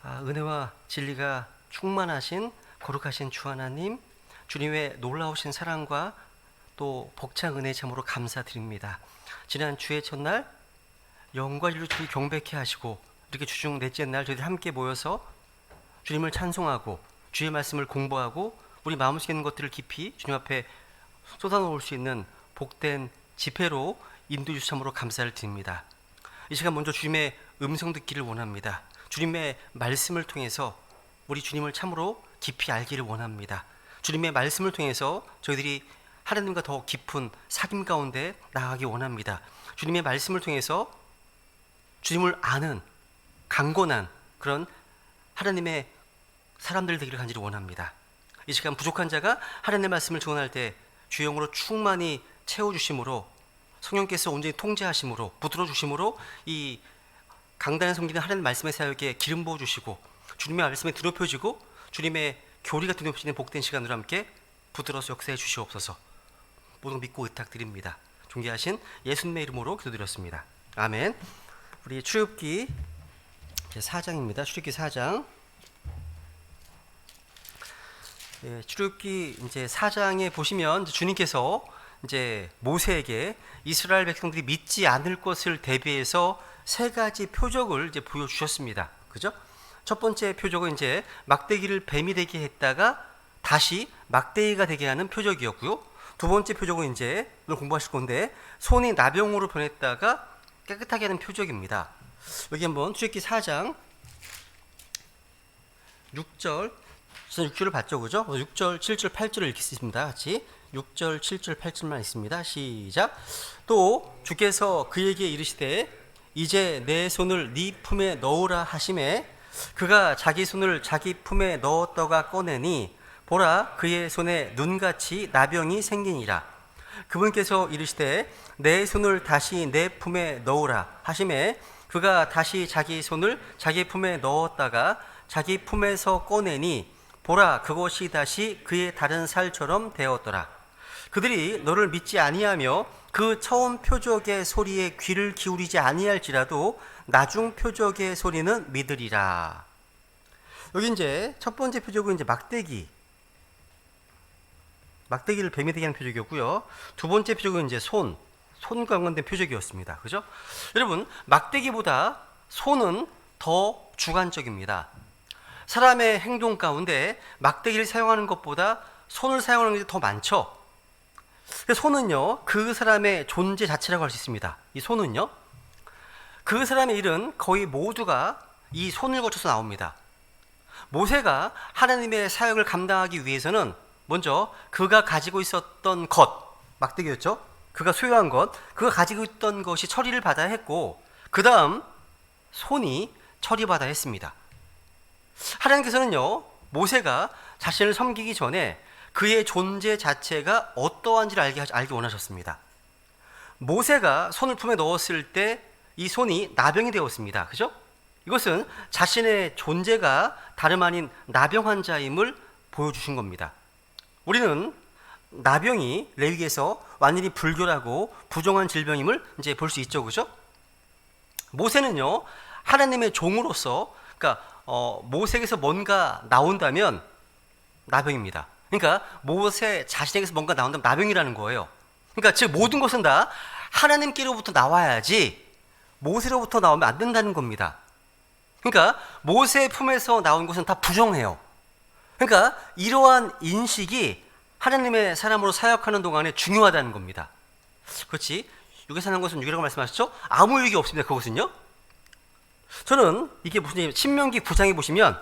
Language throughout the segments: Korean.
은혜와 진리가 충만하신 거룩하신 주 하나님, 주님의 놀라우신 사랑과 또 복창 은혜 참으로 감사드립니다. 지난 주의 첫날 영과 진리로 주님 경배케 하시고 이렇게 주중 넷째 날 저희들 함께 모여서 주님을 찬송하고 주의 말씀을 공부하고 우리 마음속에 있는 것들을 깊이 주님 앞에 쏟아놓을 수 있는 복된 집회로 인도해 주셔서 참으로 감사를 드립니다. 이 시간 먼저 주님의 음성 듣기를 원합니다. 주님의 말씀을 통해서 우리 주님을 참으로 깊이 알기를 원합니다. 주님의 말씀을 통해서 저희들이 하나님과 더 깊은 사귐 가운데 나아가기 원합니다. 주님의 말씀을 통해서 주님을 아는 강건한 그런 하나님의 사람들 되기를 간절히 원합니다. 이 시간 부족한 자가 하나님의 말씀을 증언할 때 주의 영으로 충만히 채워주심으로 성령께서 온전히 통제하심으로 붙들어 주심으로 이 강단에 섬기는 하나님 말씀의 사역에 기름 부어주시고 주님의 말씀에 드높여지고 주님의 교리가 드높여지는 복된 시간으로 함께 붙들어서 역사해 주시옵소서. 모든 믿고 의탁드립니다. 존귀하신 예수님의 이름으로 기도드렸습니다. 아멘. 우리 출애굽기 4장입니다. 출애굽기 4장. 출애굽기 이제 4장에 보시면 주님께서 이제 모세에게 이스라엘 백성들이 믿지 않을 것을 대비해서 세 가지 표적을 이제 보여주셨습니다. 그죠? 첫 번째 표적은 이제 막대기를 뱀이 되게 했다가 다시 막대기가 되게 하는 표적이었고요. 두 번째 표적은 이제 오늘 공부하실 건데 손이 나병으로 변했다가 깨끗하게 하는 표적입니다. 여기 한번 출애굽기 4장 6절, 6절을 봤죠, 그죠? 6절, 7절, 8절을 읽겠습니다. 같이 6절, 7절, 8절만 있습니다. 시작. 또 주께서 그에게 이르시되 이제 내 손을 네 품에 넣으라 하시매 그가 자기 손을 자기 품에 넣었다가 꺼내니 보라 그의 손에 눈같이 나병이 생기니라. 그분께서 이르시되 내 손을 다시 내 품에 넣으라 하시매 그가 다시 자기 손을 자기 품에 넣었다가 자기 품에서 꺼내니 보라 그것이 다시 그의 다른 살처럼 되었더라. 그들이 너를 믿지 아니하며 그 처음 표적의 소리에 귀를 기울이지 아니할지라도 나중 표적의 소리는 믿으리라. 여기 이제 첫 번째 표적은 이제 막대기를 뱀이 되게 하는 표적이었고요. 두 번째 표적은 이제 손과 관련된 표적이었습니다. 그죠? 여러분, 막대기보다 손은 더 주관적입니다. 사람의 행동 가운데 막대기를 사용하는 것보다 손을 사용하는 게 더 많죠. 손은요, 그 사람의 존재 자체라고 할 수 있습니다. 이 손은요, 그 사람의 일은 거의 모두가 이 손을 거쳐서 나옵니다. 모세가 하나님의 사역을 감당하기 위해서는 먼저 그가 가지고 있었던 것, 막대기였죠. 그가 소유한 것, 그가 가지고 있던 것이 처리를 받아야 했고, 그 다음 손이 처리받아야 했습니다. 하나님께서는요, 모세가 자신을 섬기기 전에 그의 존재 자체가 어떠한지를 알기 원하셨습니다. 모세가 손을 품에 넣었을 때 이 손이 나병이 되었습니다. 그죠? 이것은 자신의 존재가 다름 아닌 나병 환자임을 보여주신 겁니다. 우리는 나병이 레위기에서 완전히 불결하고 부정한 질병임을 이제 볼 수 있죠. 그죠? 모세는요, 하나님의 종으로서, 그러니까 모세에게서 뭔가 나온다면 나병입니다. 그러니까 모세 자신에게서 뭔가 나온다면 나병이라는 거예요. 그러니까 즉 모든 것은 다 하나님께로부터 나와야지 모세로부터 나오면 안 된다는 겁니다. 그러니까 모세 품에서 나온 것은 다 부정해요. 그러니까 이러한 인식이 하나님의 사람으로 사역하는 동안에 중요하다는 겁니다. 그렇지? 육에 사는 것은 육이라고 말씀하셨죠? 아무 유익이 없습니다. 그것은요. 저는 이게 무슨 얘기냐면 신명기 9장에 보시면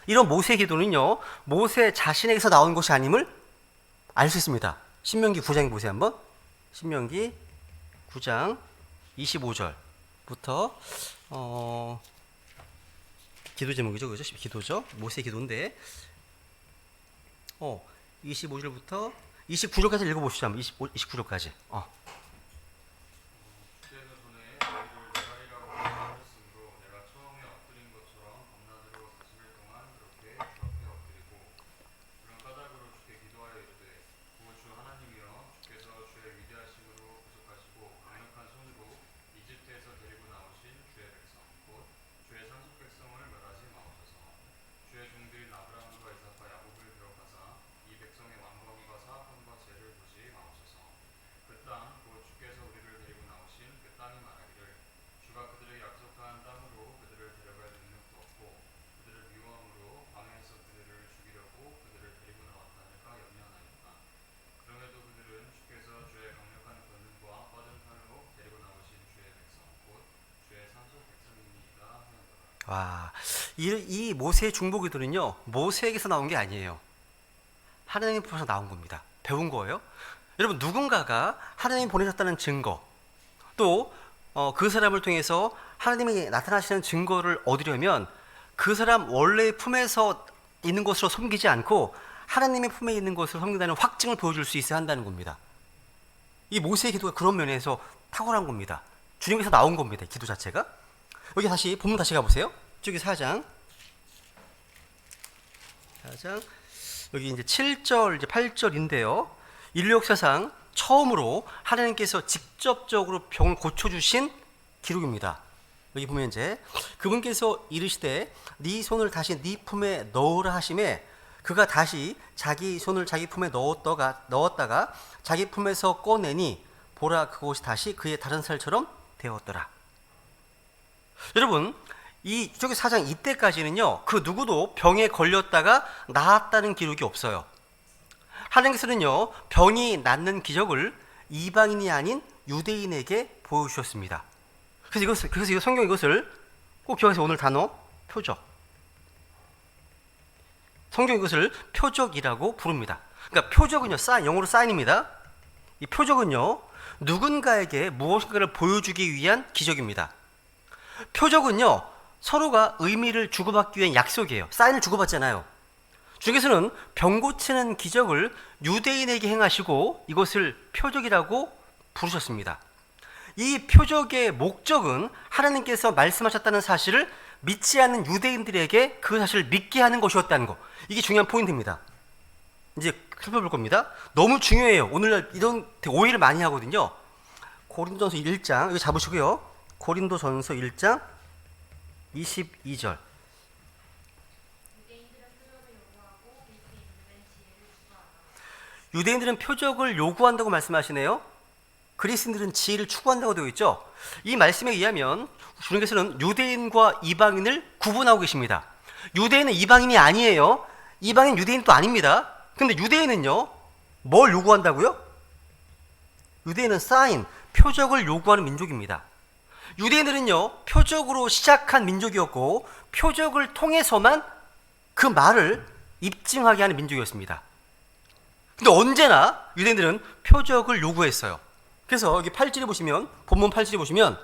이런 모세의 기도는요, 모세 자신에게서 나온 것이 아님을 알 수 있습니다. 신명기 9장에 보세요, 한번. 신명기 9장 25절부터, 기도 제목이죠, 그죠? 기도죠. 모세의 기도인데, 25절부터 29절까지 읽어보시죠, 한번. 29절까지. 이집트에서 데리고 나오신 주의 백성 곧 주의 상속 백성을 멸하지 마옵소서. 와, 이 모세의 중보기도는요, 모세에게서 나온 게 아니에요. 하나님 품에서 나온 겁니다. 배운 거예요. 여러분, 누군가가 하나님 보내셨다는 증거, 또 그 사람을 통해서 하나님이 나타나시는 증거를 얻으려면 그 사람 원래의 품에서 있는 것으로 섬기지 않고 하나님의 품에 있는 것으로 섬긴다는 확증을 보여줄 수 있어야 한다는 겁니다. 이 모세의 기도가 그런 면에서 탁월한 겁니다. 주님께서 나온 겁니다. 기도 자체가. 여기 다시 본문 다시 가보세요. 저기 4장 여기 이제 7절 이제 8절인데요. 인류 역사상 처음으로 하나님께서 직접적으로 병을 고쳐주신 기록입니다. 여기 보면 이제 그분께서 이르시되 네 손을 다시 네 품에 넣으라 하심에 그가 다시 자기 손을 자기 품에 넣었다가 자기 품에서 꺼내니 보라 그곳이 다시 그의 다른 살처럼 되었더라. 여러분, 이 저기 4장 이때까지는요, 그 누구도 병에 걸렸다가 나았다는 기록이 없어요. 하나님께서는요, 병이 낫는 기적을 이방인이 아닌 유대인에게 보여주셨습니다. 그래서 성경 이것을 꼭 기억하세요. 오늘 단어 표적. 성경 이것을 표적이라고 부릅니다. 그러니까 표적은요, 영어로 사인입니다. 이 표적은요, 누군가에게 무엇인가를 보여주기 위한 기적입니다. 표적은요, 서로가 의미를 주고받기 위한 약속이에요. 사인을 주고받잖아요. 주께서는 병 고치는 기적을 유대인에게 행하시고 이것을 표적이라고 부르셨습니다. 이 표적의 목적은 하나님께서 말씀하셨다는 사실을 믿지 않는 유대인들에게 그 사실을 믿게 하는 것이었다는 거. 이게 중요한 포인트입니다. 이제 살펴볼 겁니다. 너무 중요해요. 오늘날 이런 오해를 많이 하거든요. 고린도전서 1장 여기 잡으시고요. 고린도전서 1장 22절. 유대인들은 표적을 요구한다고 말씀하시네요. 그리스인들은 지혜를 추구한다고 되어 있죠. 이 말씀에 의하면 주님께서는 유대인과 이방인을 구분하고 계십니다. 유대인은 이방인이 아니에요. 이방인 유대인도 아닙니다. 근데 유대인은요, 뭘 요구한다고요? 유대인은 사인, 표적을 요구하는 민족입니다. 유대인들은요, 표적으로 시작한 민족이었고 표적을 통해서만 그 말을 입증하게 하는 민족이었습니다. 근데 언제나 유대인들은 표적을 요구했어요. 그래서 여기 8절에 보시면, 본문 8절에 보시면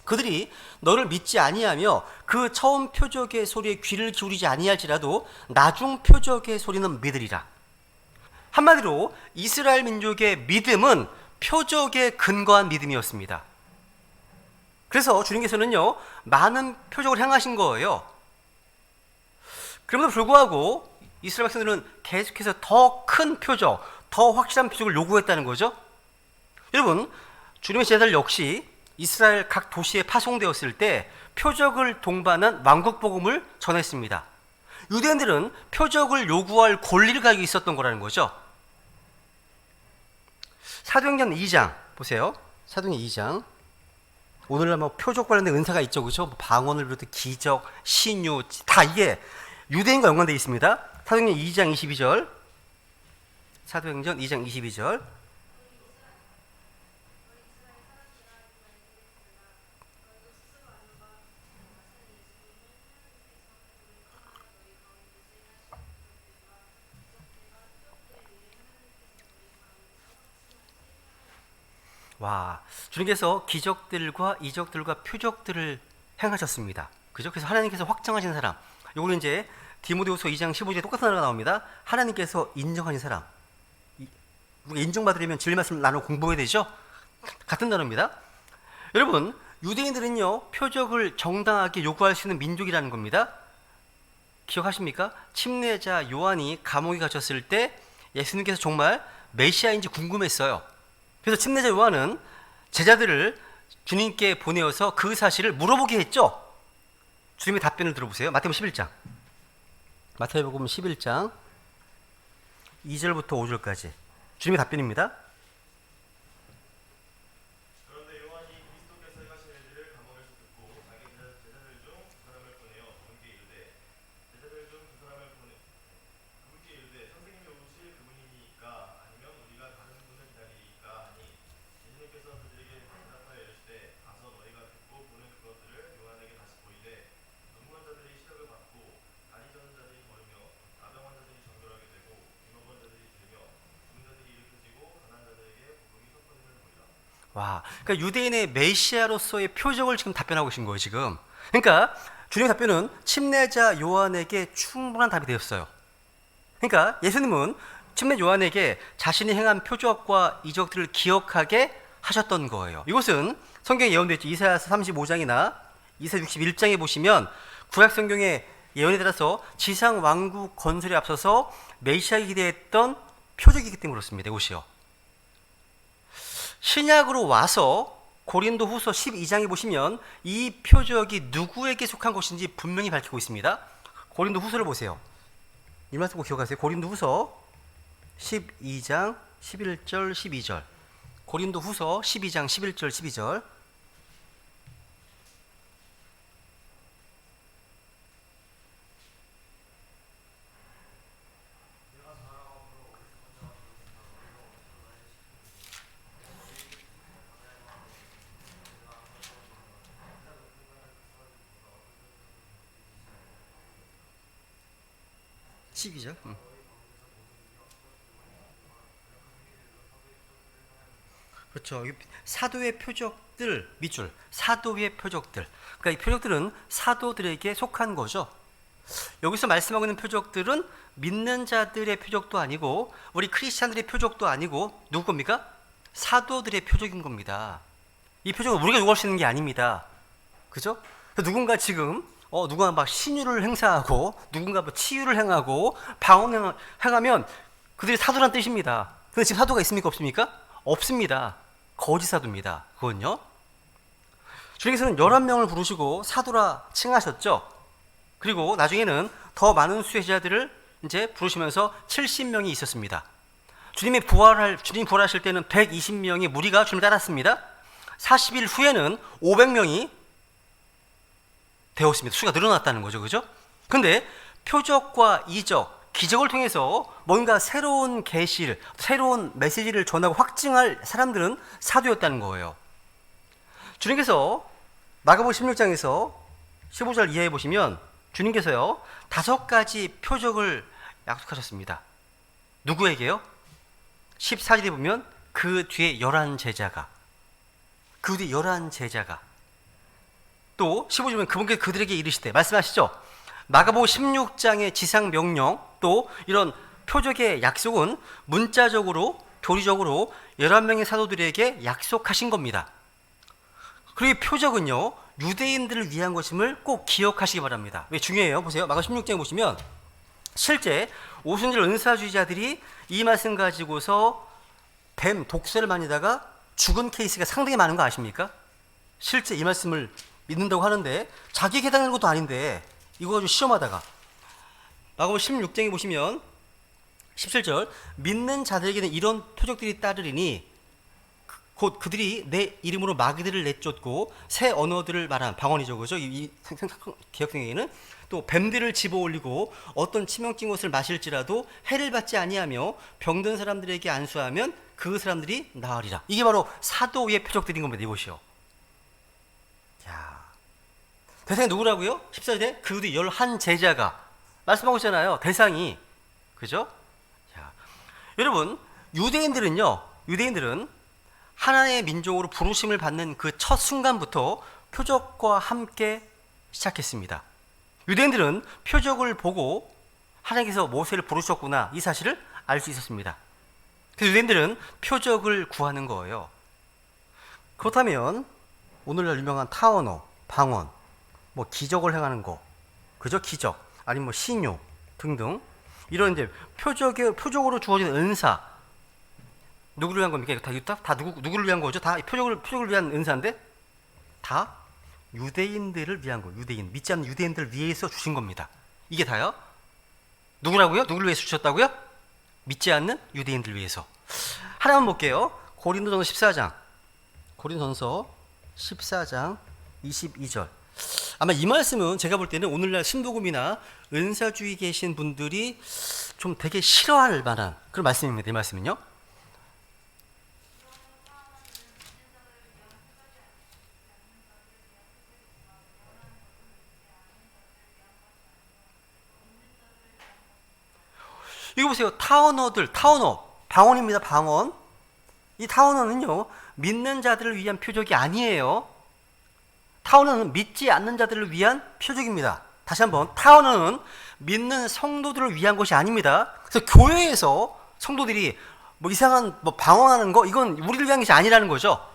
그들이 너를 믿지 아니하며 그 처음 표적의 소리에 귀를 기울이지 아니할지라도 나중 표적의 소리는 믿으리라. 한마디로 이스라엘 민족의 믿음은 표적에 근거한 믿음이었습니다. 그래서 주님께서는요, 많은 표적을 행하신 거예요. 그럼에도 불구하고 이스라엘 백성들은 계속해서 더 큰 표적, 더 확실한 표적을 요구했다는 거죠. 여러분, 주님의 제자들 역시 이스라엘 각 도시에 파송되었을 때 표적을 동반한 왕국복음을 전했습니다. 유대인들은 표적을 요구할 권리를 가지고 있었던 거라는 거죠. 사도행전 2장 보세요. 사도행전 2장. 오늘날 뭐 표적 관련된 은사가 있죠, 그렇죠? 방언을 비롯해 기적, 신유 다 이게 유대인과 연관되어 있습니다. 사도행전 2장 22절. 사도행전 2장 22절. 와, 주님께서 기적들과 이적들과 표적들을 행하셨습니다. 그죠? 그래서 하나님께서 확정하신 사람. 요거는 이제 디모데후서 2장 15절에 똑같은 단어가 나옵니다. 하나님께서 인정하신 사람. 우리가 인정받으려면 진리 말씀을 나눠 공부해야 되죠? 같은 단어입니다. 여러분, 유대인들은요, 표적을 정당하게 요구할 수 있는 민족이라는 겁니다. 기억하십니까? 침례자 요한이 감옥에 갇혔을 때 예수님께서 정말 메시아인지 궁금했어요. 그래서 침례자 요한은 제자들을 주님께 보내어서 그 사실을 물어보게 했죠. 주님의 답변을 들어보세요. 마태복음 11장. 마태복음 11장 2절부터 5절까지. 주님의 답변입니다. 그런데 요한이 그리스도께서 행하신 일들을 감옥에서 듣고 자기 제자들 중 두 사람을 보내어 그분께 이르되 선생님이 오실 그분이니까 아니면 우리가 다른 분을 기다리니까 하니 예수님께서 그들에게 대답하여 이르시되 가서 너희가 듣고 보는 그것들을 요한에게 다시 보이되 눈 와, 그러니까 유대인의 메시아로서의 표적을 지금 답변하고 계신 거예요, 지금. 그러니까 주님의 답변은 침례자 요한에게 충분한 답이 되었어요. 그러니까 예수님은 침례 요한에게 자신이 행한 표적과 이적들을 기억하게 하셨던 거예요. 이것은 성경에 예언되어 있죠. 이사야서 35장이나 이사야 61장에 보시면 구약 성경의 예언에 따라서 지상 왕국 건설에 앞서서 메시아에 기대했던 표적이기 때문에 그렇습니다. 이것이요. 신약으로 와서 고린도 후서 12장에 보시면 이 표적이 누구에게 속한 것인지 분명히 밝히고 있습니다. 고린도 후서를 보세요. 이 말씀 꼭 기억하세요. 고린도 후서 12장 11절 12절. 고린도 후서 12장 11절 12절. 시기죠. 그렇죠. 사도의 표적들 밑줄. 사도의 표적들. 그러니까 이 표적들은 사도들에게 속한 거죠. 여기서 말씀하고 있는 표적들은 믿는 자들의 표적도 아니고 우리 크리스찬들의 표적도 아니고 누구 겁니까? 사도들의 표적인 겁니다. 이 표적은 우리가 요구할 수 있는 게 아닙니다. 그죠? 누군가 지금 누가 막 신유를 행사하고 누군가 뭐 치유를 행하고 방언을 행하면 그들이 사도란 뜻입니다. 근데 지금 사도가 있습니까? 없습니까? 없습니다. 거짓 사도입니다. 그건요. 주님께서는 11명을 부르시고 사도라 칭하셨죠. 그리고 나중에는 더 많은 수의 제자들을 이제 부르시면서 70명이 있었습니다. 주님이 부활하실 때는 120명의 무리가 주님을 따랐습니다. 40일 후에는 500명이 되었습니다. 수가 늘어났다는 거죠. 그죠? 근데 표적과 이적, 기적을 통해서 뭔가 새로운 계시를, 새로운 메시지를 전하고 확증할 사람들은 사도였다는 거예요. 주님께서 마가복음 16장에서 15절 이하에 보시면 주님께서요 5가지 표적을 약속하셨습니다. 누구에게요? 14절에 보면 그 뒤에 11제자가 또 15절에 보면 그분께 그들에게 이르시되 말씀하시죠. 마가복음 16장의 지상 명령 또 이런 표적의 약속은 문자적으로 교리적으로 11명의 사도들에게 약속하신 겁니다. 그리고 표적은요 유대인들을 위한 것임을 꼭 기억하시기 바랍니다. 왜 중요해요? 보세요. 마가복음 16장에 보시면 실제 오순절 은사주의자들이 이 말씀 가지고서 뱀 독설을 만지다가 죽은 케이스가 상당히 많은 거 아십니까? 실제 이 말씀을 믿는다고 하는데 자기에게 해당하는 것도 아닌데 이거 가지고 시험하다가 마가복음 16장에 보시면 17절 믿는 자들에게는 이런 표적들이 따르리니 곧 그들이 내 이름으로 마귀들을 내쫓고 새 언어들을 말한 방언이죠. 그죠? 이 개혁성경에는 또 뱀들을 집어올리고 어떤 치명적인 것을 마실지라도 해를 받지 아니하며 병든 사람들에게 안수하면 그 사람들이 나으리라. 이게 바로 사도의 표적들인 겁니다. 이것이요. 야, 대상이 누구라고요? 14절에 그 뒤 11제자가 말씀하고 있잖아요. 대상이. 그죠? 자, 여러분 유대인들은 하나의 민족으로 부르심을 받는 그 첫 순간부터 표적과 함께 시작했습니다. 유대인들은 표적을 보고 하나님께서 모세를 부르셨구나 이 사실을 알 수 있었습니다. 그래서 유대인들은 표적을 구하는 거예요. 그렇다면 오늘날 유명한 타언어, 방언, 뭐 기적을 행하는 거, 그죠? 기적, 아니면 뭐 신유 등등 이런 이제 표적으로 주어진 은사 누구를 위한 겁니까? 다 누구를 위한 거죠? 다 표적을 위한 은사인데 다 유대인들을 위한 거예요. 믿지 않는 유대인들을 위해서 주신 겁니다. 이게 다요? 누구라고요? 누구를 위해서 주셨다고요? 믿지 않는 유대인들 위해서. 하나만 볼게요. 고린도전서 14장 22절. 아마 이 말씀은 제가 볼 때는 오늘날 신도금이나 은사주의 계신 분들이 좀 되게 싫어할 만한 그런 말씀입니다. 이 말씀은요. 이거 보세요. 타언어, 방언입니다. 방언. 이 타언어는요, 믿는 자들을 위한 표적이 아니에요. 타오는 믿지 않는 자들을 위한 표적입니다. 다시 한번, 타오는 믿는 성도들을 위한 것이 아닙니다. 그래서 교회에서 성도들이 뭐 이상한 뭐 방언하는 거, 이건 우리를 위한 것이 아니라는 거죠.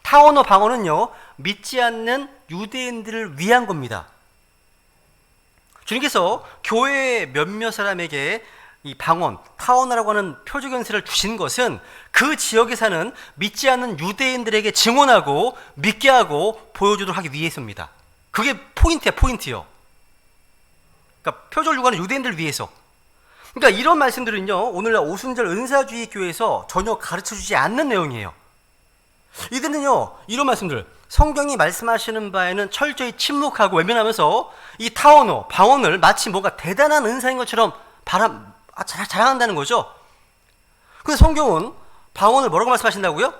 타오너 방언은요, 믿지 않는 유대인들을 위한 겁니다. 주님께서 교회의 몇몇 사람에게 이 방언, 타오너라고 하는 표적 연세를 주신 것은 그 지역에 사는 믿지 않는 유대인들에게 증언하고 믿게 하고 보여주도록 하기 위해서입니다. 그게 포인트요. 그러니까 표적을 요구하는 유대인들을 위해서. 그러니까 이런 말씀들은요, 오늘날 오순절 은사주의 교회에서 전혀 가르쳐주지 않는 내용이에요. 이들은요, 이런 말씀들, 성경이 말씀하시는 바에는 철저히 침묵하고 외면하면서 이 타오너, 방언을 마치 뭔가 대단한 은사인 것처럼 자랑한다는 거죠. 그래서 성경은 방언을 뭐라고 말씀하신다고요?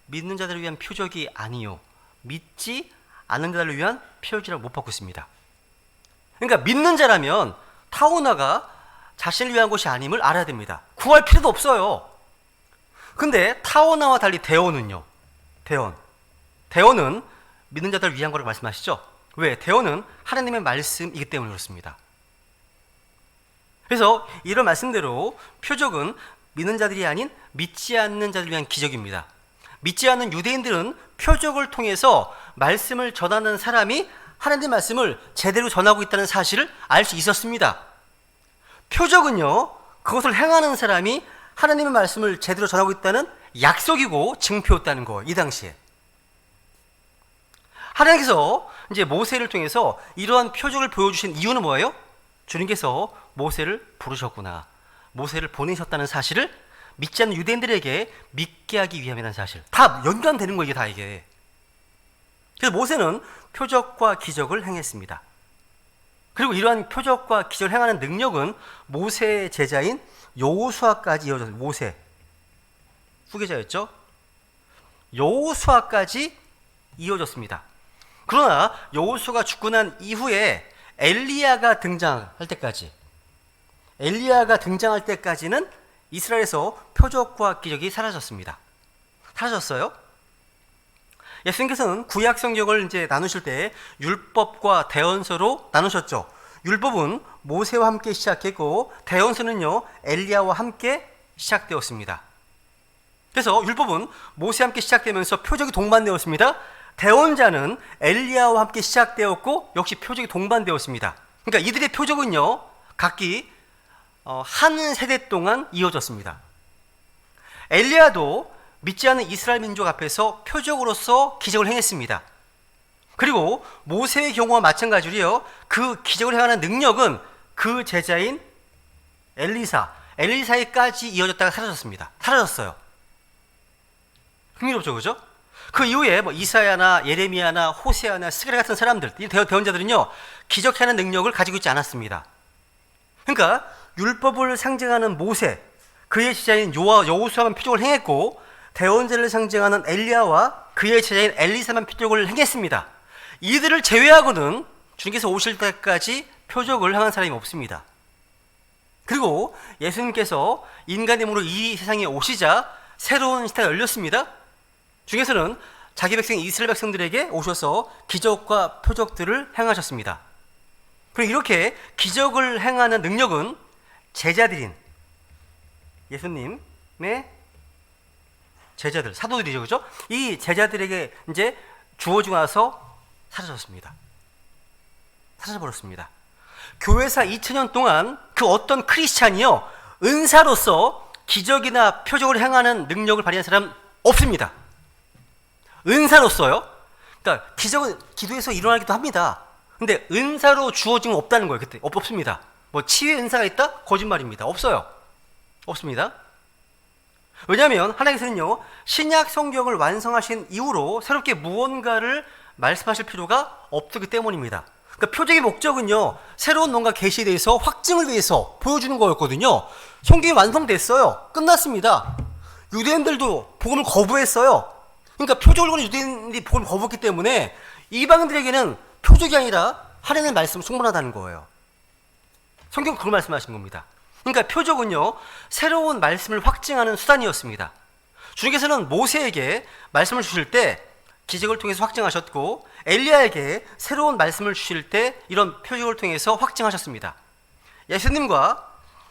믿는 자들을 위한 표적이 아니요, 믿지 않는 자들을 위한 표적이라고 못 받고 있습니다. 그러니까 믿는 자라면 타오너가 자신을 위한 것이 아님을 알아야 됩니다. 구할 필요도 없어요. 근데 타오나와 달리 대원은요, 대원은 믿는 자들을 위한 거라고 말씀하시죠. 왜? 대원은 하나님의 말씀이기 때문에 그렇습니다. 그래서 이런 말씀대로 표적은 믿는 자들이 아닌 믿지 않는 자들을 위한 기적입니다. 믿지 않는 유대인들은 표적을 통해서 말씀을 전하는 사람이 하나님의 말씀을 제대로 전하고 있다는 사실을 알 수 있었습니다. 표적은요, 그것을 행하는 사람이 하나님의 말씀을 제대로 전하고 있다는 약속이고 증표였다는 거예요. 이 당시에 하나님께서 이제 모세를 통해서 이러한 표적을 보여주신 이유는 뭐예요? 주님께서 모세를 부르셨구나, 모세를 보내셨다는 사실을 믿지 않는 유대인들에게 믿게 하기 위함이라는 사실, 다 연관되는 거예요. 이게. 그래서 모세는 표적과 기적을 행했습니다. 그리고 이러한 표적과 기적을 행하는 능력은 모세의 제자인 여호수아까지 이어졌어요. 모세 후계자였죠. 여호수아까지 이어졌습니다. 그러나 여호수아가 죽고 난 이후에 엘리야가 등장할 때까지는 이스라엘에서 표적과 기적이 사라졌습니다. 사라졌어요. 예수님께서는 구약 성경을 이제 나누실 때 율법과 대언서로 나누셨죠. 율법은 모세와 함께 시작했고 대언서는요, 엘리야와 함께 시작되었습니다. 그래서 율법은 모세와 함께 시작되면서 표적이 동반되었습니다. 대언자는 엘리야와 함께 시작되었고 역시 표적이 동반되었습니다. 그러니까 이들의 표적은요, 각기 한 세대 동안 이어졌습니다. 엘리야도 믿지 않는 이스라엘 민족 앞에서 표적으로서 기적을 행했습니다. 그리고 모세의 경우와 마찬가지로요, 그 기적을 행하는 능력은 그 제자인 엘리사에까지 이어졌다가 사라졌어요. 흥미롭죠, 그죠? 그 이후에 뭐 이사야나 예레미야나 호세아나 스가랴 같은 사람들, 이 대언자들은요, 기적하는 능력을 가지고 있지 않았습니다. 그러니까 율법을 상징하는 모세, 그의 제자인 여호수아만 표적을 행했고, 대언자를 상징하는 엘리야와 그의 제자인 엘리사만 표적을 행했습니다. 이들을 제외하고는 주님께서 오실 때까지 표적을 행한 사람이 없습니다. 그리고 예수님께서 인간의 몸으로 이 세상에 오시자 새로운 시대가 열렸습니다. 주님께서는 자기 백성 이스라엘 백성들에게 오셔서 기적과 표적들을 행하셨습니다. 그리고 이렇게 기적을 행하는 능력은 제자들인 예수님의 제자들, 사도들이죠, 그죠? 이 제자들에게 이제 주어지고 나서 사라져버렸습니다. 교회사 2000년 동안 그 어떤 크리스찬이요, 은사로서 기적이나 표적을 행하는 능력을 발휘한 사람 없습니다. 은사로서요. 그러니까 기적은 기도에서 일어나기도 합니다. 근데 은사로 주어진 건 없다는 거예요. 그때 없습니다. 뭐 치유의 은사가 있다? 거짓말입니다. 없습니다. 왜냐하면 하나님께서는요, 신약 성경을 완성하신 이후로 새롭게 무언가를 말씀하실 필요가 없기 때문입니다. 그러니까 표적의 목적은요, 새로운 뭔가 계시에 대해서 확증을 위해서 보여주는 거였거든요. 성경이 완성됐어요. 끝났습니다. 유대인들도 복음을 거부했어요. 그러니까 표적을 거는 유대인들이 복음을 거부했기 때문에 이방인들에게는 표적이 아니라 하나님의 말씀은 충분하다는 거예요. 성경은 그걸 말씀하신 겁니다. 그러니까 표적은요, 새로운 말씀을 확증하는 수단이었습니다. 주님께서는 모세에게 말씀을 주실 때 기적을 통해서 확증하셨고, 엘리야에게 새로운 말씀을 주실 때 이런 표적을 통해서 확증하셨습니다. 예수님과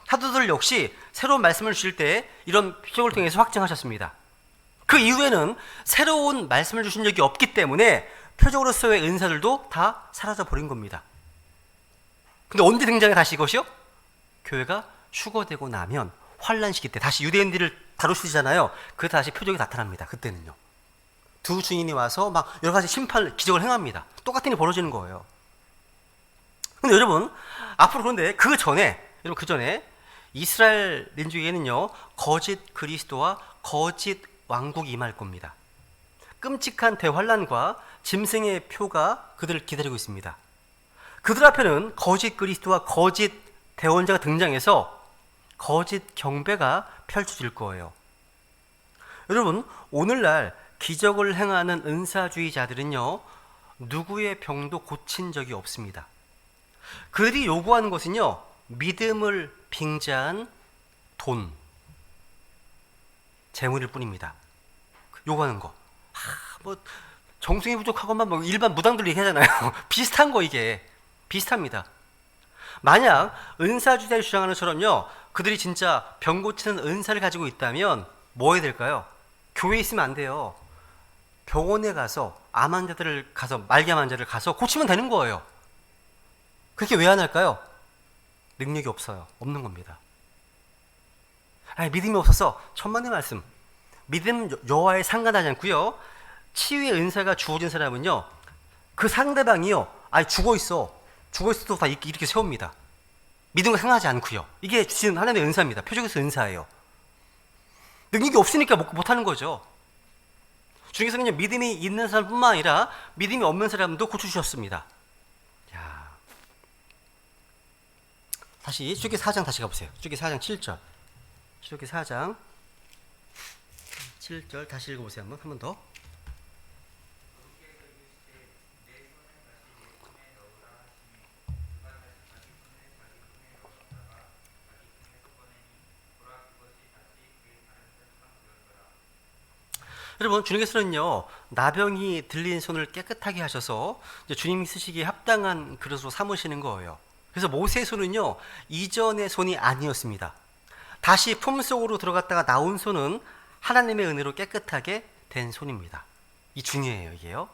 사도들 역시 새로운 말씀을 주실 때 이런 표적을 통해서 확증하셨습니다. 그 이후에는 새로운 말씀을 주신 적이 없기 때문에 표적으로서의 은사들도 다 사라져 버린 겁니다. 근데 언제 등장해 다시 이것이요? 교회가 휴거되고 나면 환란 시기 때 다시 유대인들을 다루시잖아요. 그 다시 표적이 나타납니다. 그때는요. 두 주인이 와서 막 여러 가지 심판, 기적을 행합니다. 똑같은 일이 벌어지는 거예요. 근데 여러분, 앞으로 그런데 그 전에 이스라엘 민족에게는요, 거짓 그리스도와 거짓 왕국이 임할 겁니다. 끔찍한 대환란과 짐승의 표가 그들을 기다리고 있습니다. 그들 앞에는 거짓 그리스도와 거짓 대원자가 등장해서 거짓 경배가 펼쳐질 거예요. 여러분, 오늘날 기적을 행하는 은사주의자들은요, 누구의 병도 고친 적이 없습니다. 그들이 요구하는 것은요, 믿음을 빙자한 돈, 재물일 뿐입니다. 요구하는 거. 정성이 부족하고만 일반 무당들 얘기하잖아요. 비슷한 거, 이게. 비슷합니다. 만약 은사주의자를 주장하는 것처럼요, 그들이 진짜 병 고치는 은사를 가지고 있다면 뭐 해야 될까요? 교회에 있으면 안 돼요. 병원에 가서 암 환자들을 가서, 말기암 환자를 가서 고치면 되는 거예요. 그렇게 왜 안 할까요? 능력이 없어요. 없는 겁니다. 믿음이 없어서 천만의 말씀. 믿음 여와에 상관하지 않고요. 치유의 은사가 주어진 사람은요, 그 상대방이요, 죽어있어도 다 이렇게 세웁니다. 믿음과 상하지 않고요. 이게 주시는 하나님의 은사입니다. 표적에서 은사예요. 능력이 없으니까 못하는 거죠. 주님께서는 믿음이 있는 사람뿐만 아니라 믿음이 없는 사람도 고쳐주셨습니다. 야, 다시 출애굽기 4장 다시 가보세요. 출애굽기 4장 7절. 출애굽기 4장 7절 다시 읽어보세요. 한 번 더. 여러분, 주님께서는요, 나병이 들린 손을 깨끗하게 하셔서 이제 주님이 쓰시기에 합당한 그릇으로 삼으시는 거예요. 그래서 모세의 손은요, 이전의 손이 아니었습니다. 다시 품속으로 들어갔다가 나온 손은 하나님의 은혜로 깨끗하게 된 손입니다. 이 중요해요, 이게요.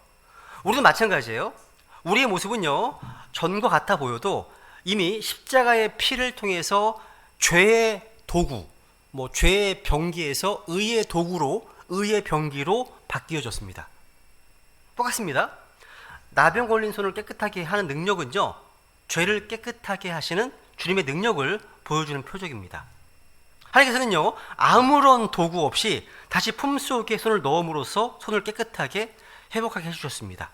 우리도 마찬가지예요. 우리의 모습은요, 전과 같아 보여도 이미 십자가의 피를 통해서 죄의 도구, 죄의 병기에서 의의 도구로, 의의 병기로 바뀌어졌습니다. 똑같습니다. 나병 걸린 손을 깨끗하게 하는 능력은요, 죄를 깨끗하게 하시는 주님의 능력을 보여주는 표적입니다. 하나님께서는요, 아무런 도구 없이 다시 품속에 손을 넣음으로써 손을 깨끗하게 회복하게 해주셨습니다.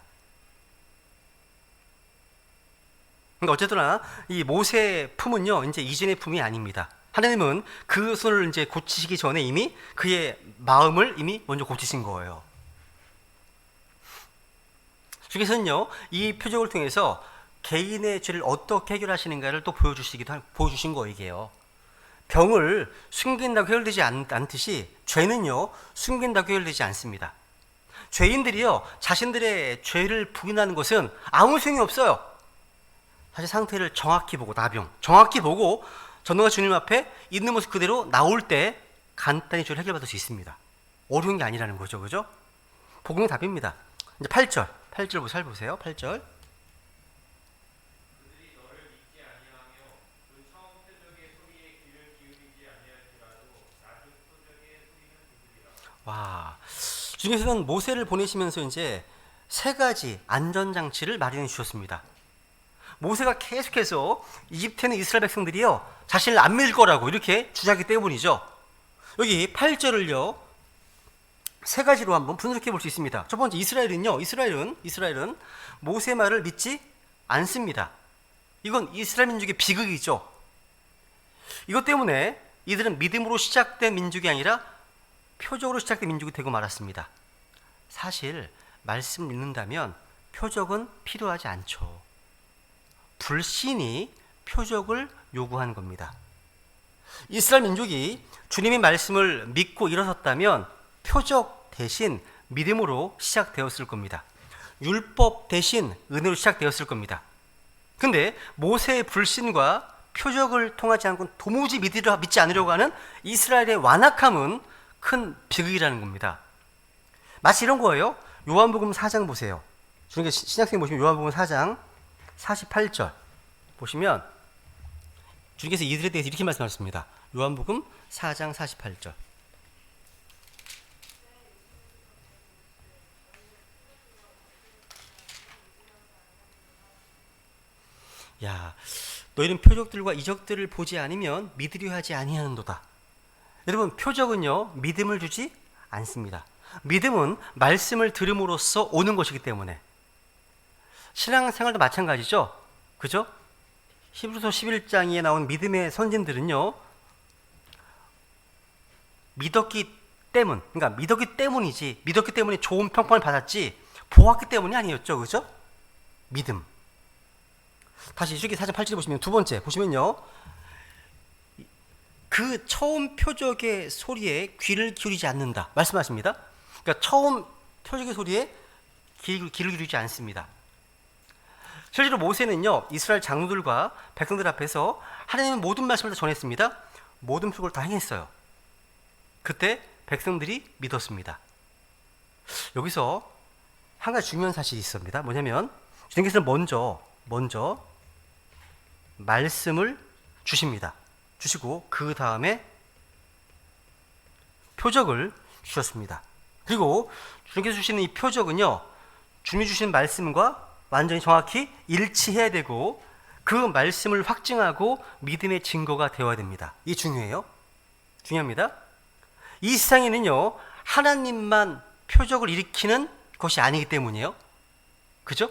그러니까 어쨌거나 이 모세의 품은요, 이제 이전의 품이 아닙니다. 하나님은 그 손을 이제 고치시기 전에 이미 그의 마음을 이미 먼저 고치신 거예요. 주께서는요, 이 표적을 통해서 개인의 죄를 어떻게 해결하시는가를 또 보여주신 거예요, 이게요. 병을 숨긴다고 해결되지 않듯이 죄는요, 숨긴다고 해결되지 않습니다. 죄인들이요, 자신들의 죄를 부인하는 것은 아무 소용이 없어요. 사실 상태를 정확히 보고, 나병 정확히 보고 전능한 주님 앞에 있는 모습 그대로 나올 때 간단히 죄를 해결받을 수 있습니다. 어려운 게 아니라는 거죠, 그죠? 복음의 답입니다. 이제 8절 잘 보세요. 8절. 와, 주님께서는 모세를 보내시면서 이제 세 가지 안전장치를 마련해 주셨습니다. 모세가 계속해서 이집트에 있는 이스라엘 백성들이요, 자신을 안 믿을 거라고 이렇게 주장하기 때문이죠. 여기 8절을요, 세 가지로 한번 분석해 볼 수 있습니다. 첫 번째, 이스라엘은 모세 말을 믿지 않습니다. 이건 이스라엘 민족의 비극이죠. 이것 때문에 이들은 믿음으로 시작된 민족이 아니라 표적으로 시작된 민족이 되고 말았습니다. 사실 말씀 믿는다면 표적은 필요하지 않죠. 불신이 표적을 요구한 겁니다. 이스라엘 민족이 주님의 말씀을 믿고 일어섰다면 표적 대신 믿음으로 시작되었을 겁니다. 율법 대신 은혜로 시작되었을 겁니다. 근데 모세의 불신과 표적을 통하지 않고는 도무지 믿지 않으려고 하는 이스라엘의 완악함은 큰 비극이라는 겁니다. 마치 이런 거예요. 요한복음 4장 보세요. 주님께서 신약성경 보시면 요한복음 4장 48절 보시면 주님께서 이들에 대해서 이렇게 말씀하셨습니다. 요한복음 4장 48절. 야, 너희는 표적들과 이적들을 보지 않으면 믿으려 하지 아니하는도다. 여러분, 표적은요 믿음을 주지 않습니다. 믿음은 말씀을 들음으로써 오는 것이기 때문에. 신앙생활도 마찬가지죠. 그죠? 히브리서 11장에 나온 믿음의 선진들은요 믿었기 때문이지, 믿었기 때문에 좋은 평판을 받았지 보았기 때문이 아니었죠. 그죠? 믿음. 다시 이렇게 4장 8절에 보시면 두 번째 보시면요, 그 처음 표적의 소리에 귀를 기울이지 않는다 말씀하십니다. 그러니까 처음 표적의 소리에 귀를 기울이지 않습니다. 실제로 모세는요 이스라엘 장로들과 백성들 앞에서 하나님의 모든 말씀을 다 전했습니다. 모든 표적을 다 행했어요. 그때 백성들이 믿었습니다. 여기서 한 가지 중요한 사실이 있습니다. 뭐냐면 주님께서는 먼저 말씀을 주십니다. 주시고 그 다음에 표적을 주셨습니다. 그리고 주님께서 주시는 이 표적은요 주님이 주신 말씀과 완전히 정확히 일치해야 되고 그 말씀을 확증하고 믿음의 증거가 되어야 됩니다. 이게 중요해요. 중요합니다. 이 세상에는요 하나님만 표적을 일으키는 것이 아니기 때문이에요. 그죠?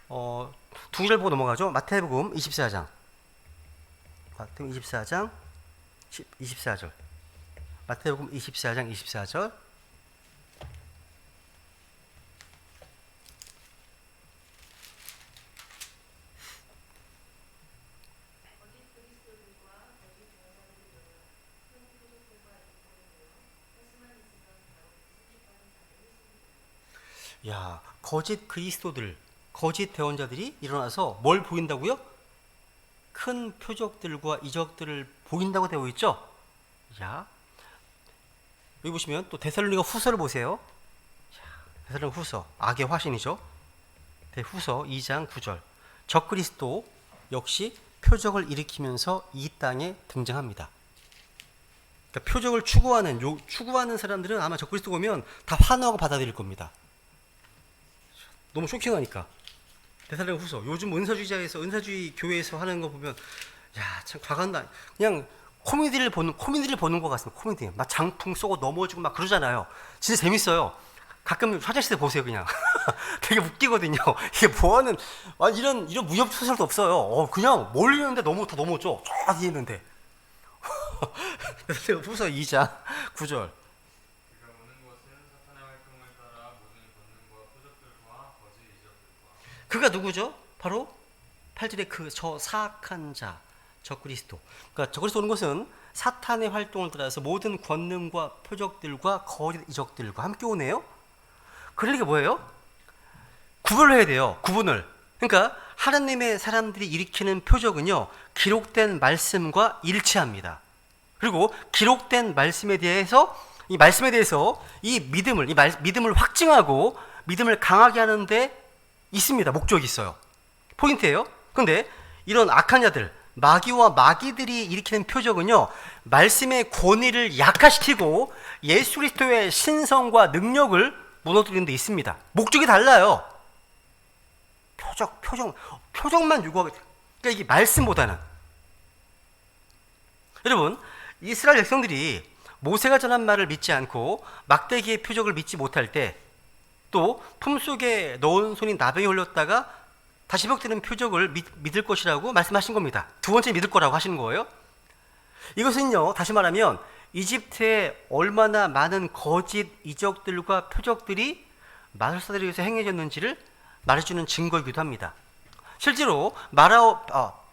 두 구절 보고 넘어가죠. 마태복음 24장. 마태복음 24장 24절. 마태복음 24장 24절. 야, 거짓 그리스도들, 거짓 대언자들이 일어나서 뭘 보인다고요? 큰 표적들과 이적들을 보인다고 되어 있죠? 자, 여기 보시면 또 데살로니가 후서를 보세요. 데살로니가 후서, 악의 화신이죠. 후서 2장 9절. 적그리스도 역시 표적을 일으키면서 이 땅에 등장합니다. 그러니까 표적을 추구하는 사람들은 아마 적그리스도 보면 다 환호하고 받아들일 겁니다. 너무 쇼킹하니까. 데살로니가 후서, 요즘 은사주의 교회에서 하는 거 보면 야, 참 과간다. 그냥 코미디를 보는 것 같습니다. 코미디. 막 장풍 쏘고 넘어지고 막 그러잖아요. 진짜 재밌어요. 가끔 화장실에 보세요, 그냥. 되게 웃기거든요. 이게 뭐하는, 이런 무협 소설도 없어요. 그냥 멀리 있는데 다 넘어져. 저 뒤에 있는데. 후서 2장 9절. 그가 누구죠? 바로 8절의 저 사악한 자, 적그리스도. 그러니까 적그리스도 오는 것은 사탄의 활동을 따라서 모든 권능과 표적들과 거짓 이적들과 함께 오네요. 그러니까 뭐예요? 구분을 해야 돼요. 구분을. 그러니까 하나님의 사람들이 일으키는 표적은요 기록된 말씀과 일치합니다. 그리고 기록된 말씀에 대해서 이 믿음을 확증하고 믿음을 강하게 하는데 있습니다. 목적이 있어요. 포인트예요. 근데 이런 악한 자들, 마귀와 마귀들이 일으키는 표적은요 말씀의 권위를 약화시키고 예수 그리스도의 신성과 능력을 무너뜨리는 데 있습니다. 목적이 달라요. 표적만 요구하게. 그러니까 이게 말씀보다는. 여러분, 이스라엘 백성들이 모세가 전한 말을 믿지 않고 막대기의 표적을 믿지 못할 때, 또 품속에 넣은 손이 나병에 걸렸다가 다시 회복되는 표적을 믿을 것이라고 말씀하신 겁니다. 두 번째 믿을 거라고 하시는 거예요. 이것은요 다시 말하면 이집트에 얼마나 많은 거짓 이적들과 표적들이 마술사들에 의해서 행해졌는지를 말해주는 증거이기도 합니다. 실제로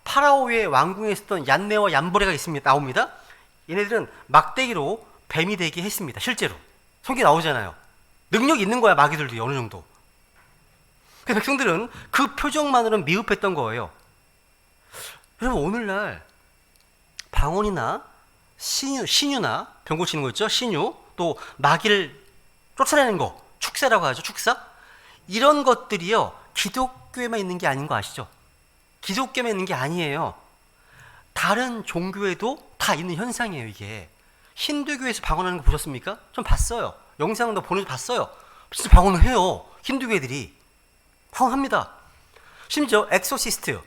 파라오의 왕궁에 있었던 얀네와 얀보레가 나옵니다. 얘네들은 막대기로 뱀이 되게 했습니다. 실제로 성경에 나오잖아요. 능력이 있는 거야, 마귀들도 어느 정도. 그래서 백성들은 그 표정만으로는 미흡했던 거예요. 여러분, 오늘날 방언이나 신유나 병 고치는 거 있죠? 신유, 또 마귀를 쫓아내는 거, 축사라고 하죠. 축사. 이런 것들이요, 기독교에만 있는 게 아닌 거 아시죠? 기독교에만 있는 게 아니에요. 다른 종교에도 다 있는 현상이에요. 이게 힌두교에서 방언하는 거 보셨습니까? 좀 봤어요. 영상도 보내서 봤어요. 진짜 방언을 해요. 힌두교 애들이 방언합니다. 심지어 엑소시스트,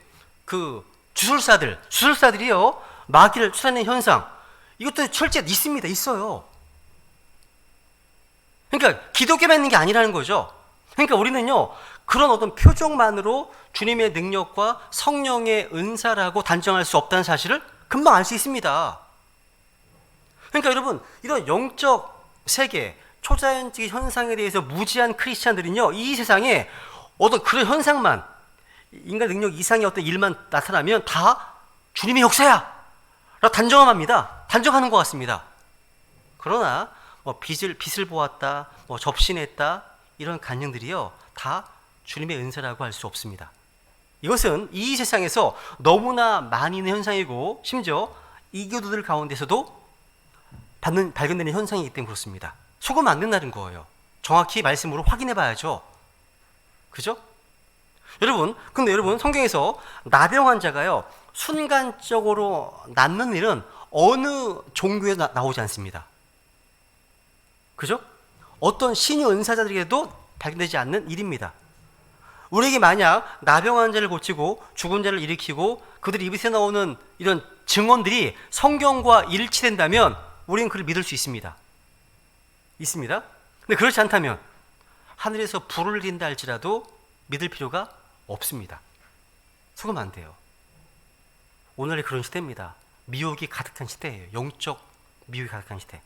그 주술사들이요, 마귀를 쫓아내는 현상, 이것도 실제 있습니다. 있어요. 그러니까 기독교만 있는 게 아니라는 거죠. 그러니까 우리는요, 그런 어떤 표적만으로 주님의 능력과 성령의 은사라고 단정할 수 없다는 사실을 금방 알 수 있습니다. 그러니까 여러분, 이런 영적 세계, 초자연적 현상에 대해서 무지한 크리스찬들은요, 이 세상에 어떤 그런 현상만, 인간 능력 이상의 어떤 일만 나타나면 다 주님의 역사야 라고 단정하는 것 같습니다. 그러나 빛을 보았다, 접신했다, 이런 간증들이요, 다 주님의 은사라고 할 수 없습니다. 이것은 이 세상에서 너무나 많이 있는 현상이고, 심지어 이교도들 가운데서도 발견되는 현상이기 때문에 그렇습니다. 속으면 안 된다는 거예요. 정확히 말씀으로 확인해 봐야죠. 그죠? 근데 여러분, 성경에서 나병 환자가요, 순간적으로 낫는 일은 어느 종교에 나오지 않습니다. 그죠? 어떤 신유 은사자들에게도 발견되지 않는 일입니다. 우리에게 만약 나병 환자를 고치고 죽은 자를 일으키고 그들의 입에서 나오는 이런 증언들이 성경과 일치된다면 우리는 그를 믿을 수 있습니다. 근데 그렇지 않다면 하늘에서 불을 내린다 할지라도 믿을 필요가 없습니다. 속으면 안 돼요. 오늘의 그런 시대입니다. 미혹이 가득한 시대예요. 영적 미혹이 가득한 시대.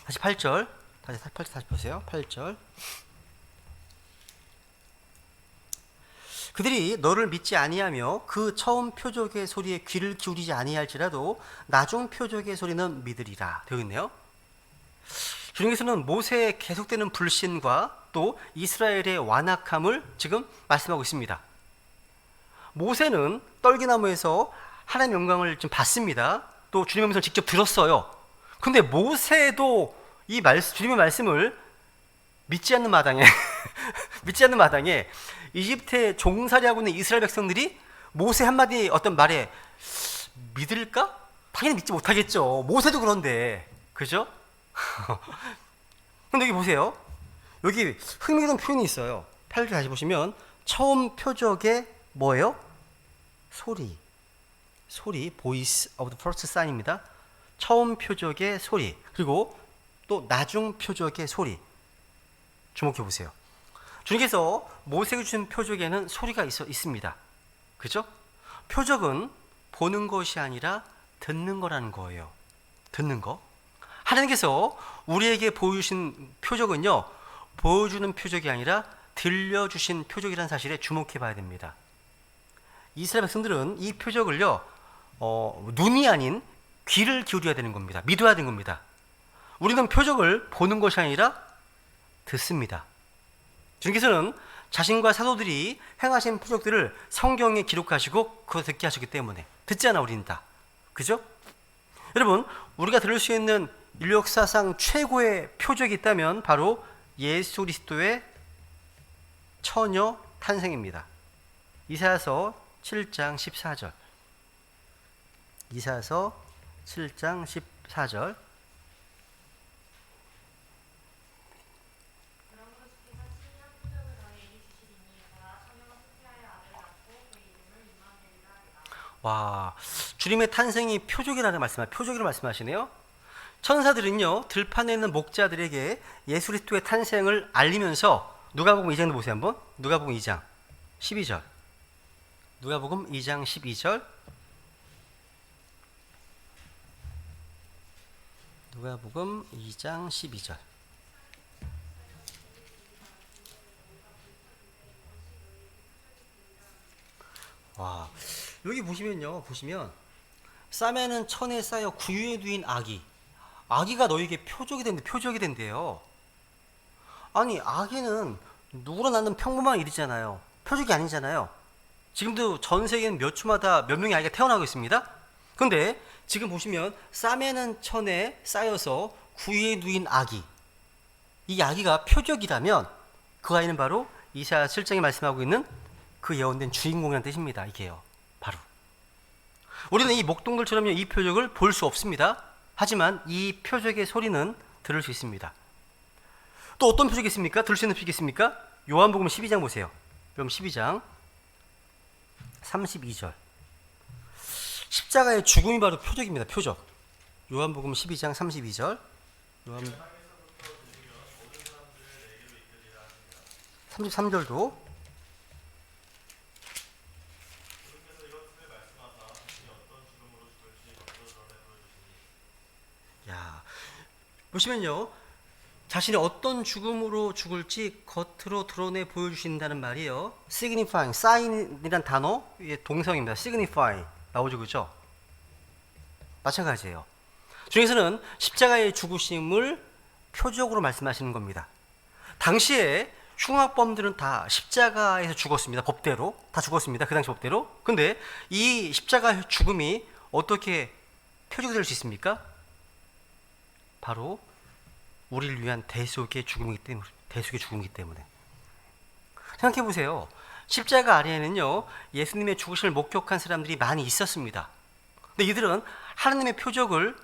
다시 8절. 다시 보세요. 8절. 그들이 너를 믿지 아니하며 그 처음 표적의 소리에 귀를 기울이지 아니할지라도 나중 표적의 소리는 믿으리라. 되어 있네요. 주님께서는 모세의 계속되는 불신과 또 이스라엘의 완악함을 지금 말씀하고 있습니다. 모세는 떨기나무에서 하나님의 영광을 좀 봤습니다. 또 주님의 말씀을 직접 들었어요. 근데 모세도 주님의 말씀을 믿지 않는 마당에 이집트에 종살이하고 있는 이스라엘 백성들이 모세 한마디 어떤 말에 믿을까? 당연히 믿지 못하겠죠. 모세도 그런데. 그죠? 근데 여기 보세요. 여기 흥미로운 표현이 있어요. 8절 다시 보시면 처음 표적의 뭐예요? 소리, voice of the first sign입니다. 처음 표적의 소리, 그리고 또 나중 표적의 소리. 주목해 보세요. 주님께서 모세에게 주신 표적에는 소리가 있습니다. 그죠? 표적은 보는 것이 아니라 듣는 거라는 거예요. 듣는 거. 하나님께서 우리에게 보여주신 표적은요, 보여주는 표적이 아니라 들려주신 표적이라는 사실에 주목해 봐야 됩니다. 이스라엘 백성들은 이 표적을요, 눈이 아닌 귀를 기울여야 되는 겁니다. 믿어야 되는 겁니다. 우리는 표적을 보는 것이 아니라 듣습니다. 주님께서는 자신과 사도들이 행하신 표적들을 성경에 기록하시고 그거 듣게 하셨기 때문에 듣잖아, 우리는 다. 그죠? 여러분, 우리가 들을 수 있는 인류 역사상 최고의 표적이 있다면 바로 예수 그리스도의 처녀 탄생입니다. 이사야서 7장 14절. 이사야서 7장 14절. 와, 주님의 탄생이 표적이라고 말씀하시네요. 천사들은요, 들판에 있는 목자들에게 예수 그리스도의 탄생을 알리면서 누가복음 2장도 보세요 한번. 누가복음 2장 12절. 누가복음 2장 12절. 누가복음 2장 12절. 와, 여기 보시면 쌈에는 천에 쌓여 구유에 누인 아기. 아기가 너에게 표적이 된대요. 아니, 아기는 누구나 낳는 평범한 일이잖아요. 표적이 아니잖아요. 지금도 전 세계는 몇 초마다 몇 명의 아이가 태어나고 있습니다. 그런데 지금 보시면 싸매는 천에 쌓여서 구유에 누인 아기, 이 아기가 표적이라면 그 아이는 바로 이사야 7장에 말씀하고 있는 그 예언된 주인공이라는 뜻입니다. 이게요, 바로. 우리는 이 목동들처럼요, 이 표적을 볼 수 없습니다. 하지만 이 표적의 소리는 들을 수 있습니다. 또 어떤 표적이 있습니까? 들을 수 있는 표적이 있습니까? 요한복음 12장 보세요. 그럼 12장 32절. 십자가의 죽음이 바로 표적입니다. 표적. 요한복음 12장 32절. 33절도. 야, 보시면요, 자신이 어떤 죽음으로 죽을지 겉으로 드러내 보여주신다는 말이에요. signifying, sign이란 단어의 동사입니다. signify 나오죠, 그죠? 마찬가지예요. 주님께서는 십자가의 죽으심을 표적으로 말씀하시는 겁니다. 당시에 흉악범들은 다 십자가에서 죽었습니다. 법대로 다 죽었습니다. 그 당시 법대로. 근데 이 십자가 죽음이 어떻게 표적이 될 수 있습니까? 바로 우리를 위한 대속의 죽음이기 때문에. 생각해 보세요. 십자가 아래에는요, 예수님의 죽으심을 목격한 사람들이 많이 있었습니다. 근데 이들은 하나님의 표적을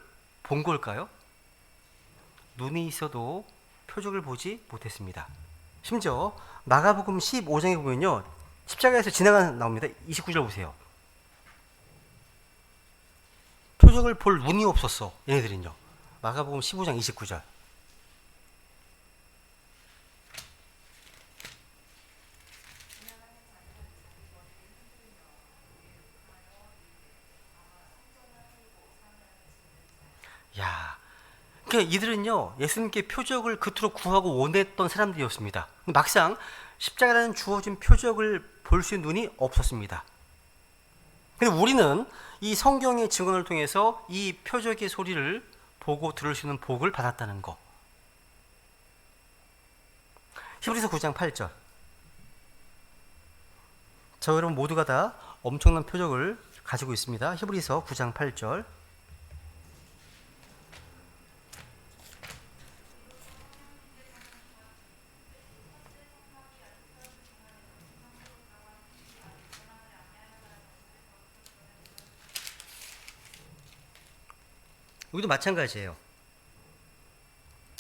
본 걸까요? 눈이 있어도 표적을 보지 못했습니다. 심지어 마가복음 15장에 보면요, 십자가에서 지나가는 나옵니다. 29절 보세요. 표적을 볼 눈이 없었어, 얘네들은요. 마가복음 15장 29절. 야, 그러니까 이들은요, 예수님께 표적을 그토록 구하고 원했던 사람들이었습니다. 막상 십자가라는 주어진 표적을 볼 수 있는 눈이 없었습니다. 근데 우리는 이 성경의 증언을 통해서 이 표적의 소리를 보고 들을 수 있는 복을 받았다는 거. 히브리서 9장 8절. 저 여러분 모두가 다 엄청난 표적을 가지고 있습니다. 히브리서 9장 8절. 여기도 마찬가지예요.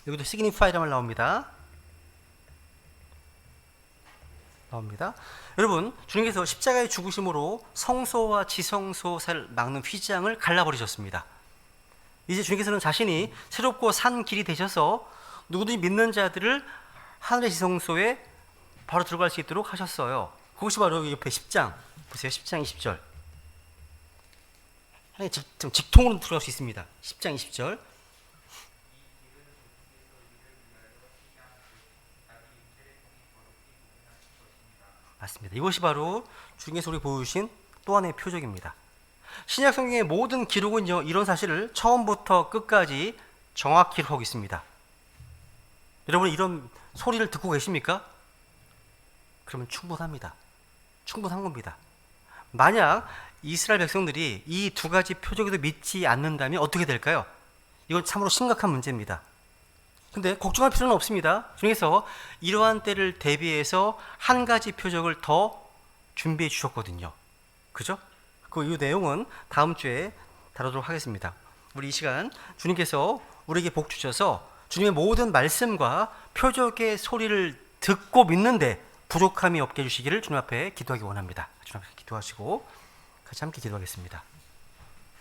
여기도 signify라는 말 나옵니다. 여러분, 주님께서 십자가의 죽으심으로 성소와 지성소를 막는 휘장을 갈라버리셨습니다. 이제 주님께서는 자신이 새롭고 산 길이 되셔서 누구든지 믿는 자들을 하늘의 지성소에 바로 들어갈 수 있도록 하셨어요. 그것이 바로 여기 옆에 10장 보세요. 10장 20절. 직통으로 들어갈 수 있습니다. 10장 20절. 맞습니다. 이것이 바로 주님께서 우리 보여주신 또 하나의 표적입니다. 신약 성경의 모든 기록은요, 이런 사실을 처음부터 끝까지 정확히 기록하고 있습니다. 여러분, 이런 소리를 듣고 계십니까? 그러면 충분합니다. 충분한 겁니다. 만약 이스라엘 백성들이 이 두 가지 표적에도 믿지 않는다면 어떻게 될까요? 이건 참으로 심각한 문제입니다. 근데 걱정할 필요는 없습니다. 중에서 이러한 때를 대비해서 한 가지 표적을 더 준비해 주셨거든요. 그죠? 이 내용은 다음 주에 다루도록 하겠습니다. 우리 이 시간 주님께서 우리에게 복 주셔서 주님의 모든 말씀과 표적의 소리를 듣고 믿는데 부족함이 없게 해주시기를 주님 앞에 기도하기 원합니다. 주님 앞에 기도하시고 같이 함께 기도하겠습니다.